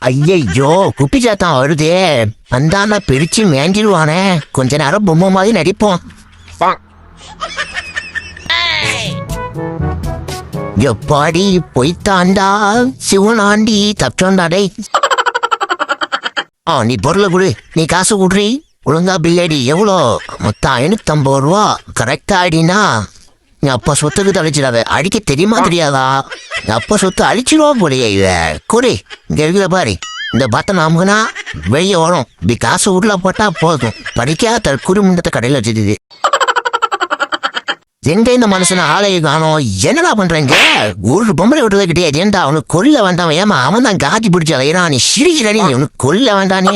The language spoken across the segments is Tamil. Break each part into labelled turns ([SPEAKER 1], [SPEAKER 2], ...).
[SPEAKER 1] ஐயையோ குப்பி சாத்தான் வருதே. வந்தானா பிரிச்சு மேஞ்சிடுவானே. கொஞ்ச நேரம் பொம்மை மாதிரி நடிப்போம். எப்பாடி பொய்த்தாண்டா சிவனாண்டி தப்பிச்சோண்டாடே. நீ பொருளை குடு, நீ காசு குடுறி. ஒழுங்கா பில்லடி. எவ்வளோ? மொத்தம் 550 கரெக்டா ஆயிடினா நீ அப்பா சொத்துக்கு தழிச்சிடாத. அடிக்க தெரியுமா தெரியாதா? அப்பா சொத்து அழிச்சிடுவோம் போலியே. இத குடி. இங்க இருக்கிற பாரு, இந்த பட்டன் அமுகுனா வெளியே வரும். இப்படி காசு உள்ள போட்டா போதும். படிக்காத குறுமுண்டத்தை கடையில் வச்சுது. எங்க இந்த மனுஷன ஆலையை காணோம். என்னடா பண்றீங்க? ஒரு பொம்பளை விட்டுறது கிடையாது. ஏன்டா அவனுக்கு கொல்ல வேண்டாம். ஏமா அவன் தான் காட்சி பிடிச்ச அலையிறான். நீ சிரிக்கிறடி. அவனுக்கு கொல்ல வேண்டானே.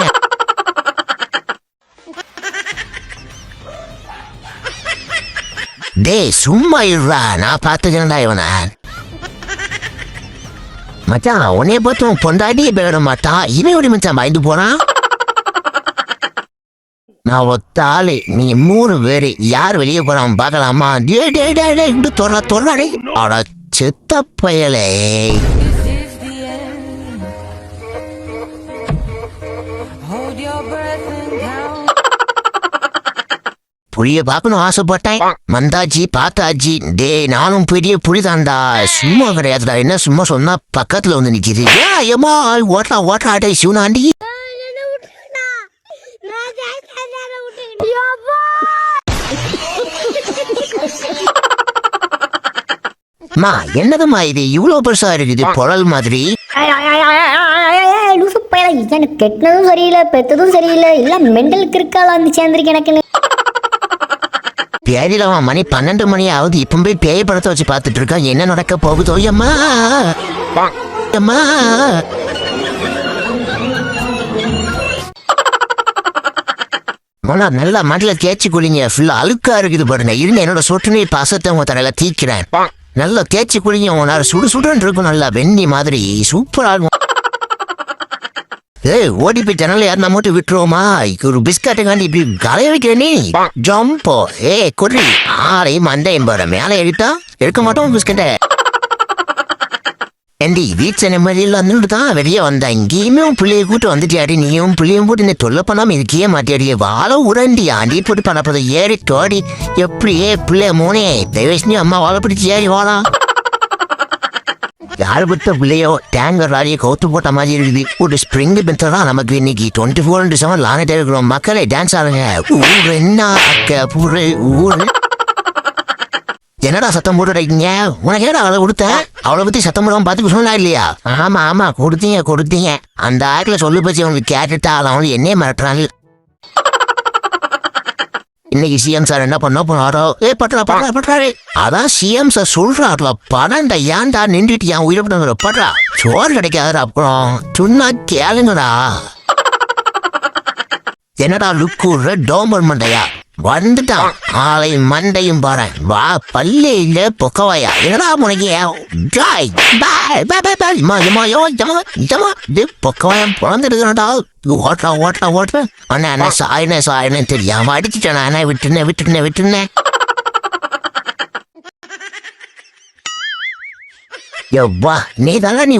[SPEAKER 1] டே சும்மா இருடா, நான் பார்த்துக்கிறேன்டா இவனை. மச்சான் உன்னைய பார்த்து உன் பொண்டாட்டியே பேட மாட்டான். இவன் எப்படி மச்சான் பயந்து போறான்? நான் ஒத்த ஆளு, நீ 3 பேரு. யார் வெளியே போறான் பார்க்கலாமா? டே டே டே டே இப்படி தொல்லாடே. அட செத்த பயலே. புளிய பார்க்கணும் ஆசைப்பட்டேன். வந்தாச்சு பார்த்தாச்சு. டே நானும் பெரிய புளிதாண்டா, சும்மா கிடையாதுடா. என்ன சும்மா சொன்னா பக்கத்துல வந்து நிக்குது. ஏமா ஓட்டாடே சிவனாண்டி. மா என்னதுமா இது இவ்வளவு பெருசா இருக்குது புழல் மாதிரி?
[SPEAKER 2] எனக்கு கெட்டதும் சரியில்லை, பெத்ததும் சரியில்லை. இல்ல மெண்டலுக்கு இருக்காளா வந்து சேர்ந்திருக்கு எனக்கு.
[SPEAKER 1] பேரிலவா மணி 12 மணி ஆகுது. இப்ப போய் பேய் படத்தை வச்சு பார்த்துட்டு இருக்கான். என்ன நடக்க போகுதோ? அம்மா அம்மா நல்லா மடல தேய்ச்சி குளிங்க. ஃபுல்லா அழுக்கா இருக்குது பாருங்க. இருங்க என்னோட சொட்டுனே பசத்தை உங்க தலையில தீக்கிறேன். நல்லா தேய்ச்சி குளிங்க. உங்க நேரம் சுடு சுடுன்னு இருக்கும். நல்லா வெண்ணி மாதிரி சூப்பரா இருக்கும். ஏய் ஓடி போய் ஜன்னல யாருன்னா மட்டும் விட்டுருவோமா? ஒரு பிஸ்கட்டுக்காண்டி இப்படி கலைய வைக்கிறேன் நீ. ஜம்போ குடி. ஆளையும் மண்டையும் போற மேலே எடுத்தா எடுக்க மாட்டோம் பிஸ்கட்டை. ஏண்டி வீட்டு நிம்மதியில் வந்துட்டு தான் வெளியே வந்தா. இங்கேயுமே பிள்ளைய கூட்டு வந்துட்டியாடி. நீயும் பிள்ளையும் போட்டு இந்த தொல்லை பண்ணாம இருக்கே மாட்டியாடி. வாழை உரண்டி ஆண்டி போட்டு பண்ணப்போது ஏறி தோடி. எப்படியே பிள்ளைய மோனே தயவசனி அம்மா வாழை பிடிச்சி ஏறி வாழா. யாரு பத்த பிள்ளையோ டேங்கர் ராடியை கவுத்து போட்ட மாதிரி இருக்குது. ஒரு ஸ்ப்ரிங் பென்சரா நமக்கு இன்னைக்கு 24/7 லானட்டே இருக்கிறோம். மக்களே டான்ஸ் ஆடுங்க. ஊர் என்ன அக்க பூரு ஊர். என்னடா சத்தம் போட்டுறீங்க? உனக்கு ஏடா அவளை கொடுத்தேன்? அவளை பத்தி சத்தம் போடாம பார்த்துக்க சொன்னா இல்லையா? ஆமா கொடுத்தீங்க. அந்த ஆக்கில சொல்லு பச்சு அவனுக்கு கேட்டுட்டா அவன் என்னையே மிரட்டுறாங்க. இன்னைக்கு சிஎம் சார் என்ன பண்ண போனாரோ? பண்றாரு. அதான் சிஎம் சார் சொல்றாருல படண்டா. ஏன்டா நின்றுட்டு என் உயிரை படுறா? சோறு கிடைக்காது. அப்புறம் சொன்னா கேளுங்கடா. என்னடா லுக்கு டோம்பர் மண்டையா வந்துட்டான். ஆளை மண்டையும் பாரு. வா பல்லே இல்ல பொக்கவாயா. என்னடா முனைக்கு பொக்கவாயம் பிறந்துடுறா. ஓட்டுற அண்ணா சாயினே தெரியாம அடிச்சுட்டேன். விட்டுனேன். எவ்வா நீ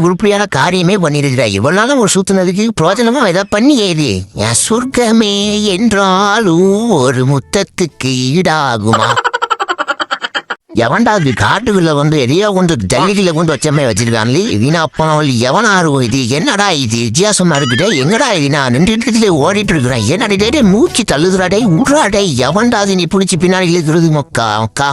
[SPEAKER 1] உருப்படியான காரியமே பண்ணிருக்கிற. இவ்வளவு நாளும் ஒரு சுத்தினதுக்கு பிரோஜனமா இதை பண்ணி ஏது. என் சொர்க்கமே என்றாலும் ஒரு முத்தத்துக்கு ஈடாகுமா? எவன்டா காட்டுக்குள்ள வந்து எதையோ கொண்டு டெல்லியில கொண்டு வச்சமே வச்சிருக்கான்ல. வீணா போனவள் எவனாரு இது? என்னடா இது வித்தியாசமா இருக்குடே. எங்கடா இது? நான் 2 இடத்துல ஓடிட்டு இருக்கிறேன். என்னடா மூச்சு தள்ளுதுறாடே. உட்றாடே. எவன்டா நீ பிடிச்சி பின்னாடி இழுக்கிறது? மொக்கா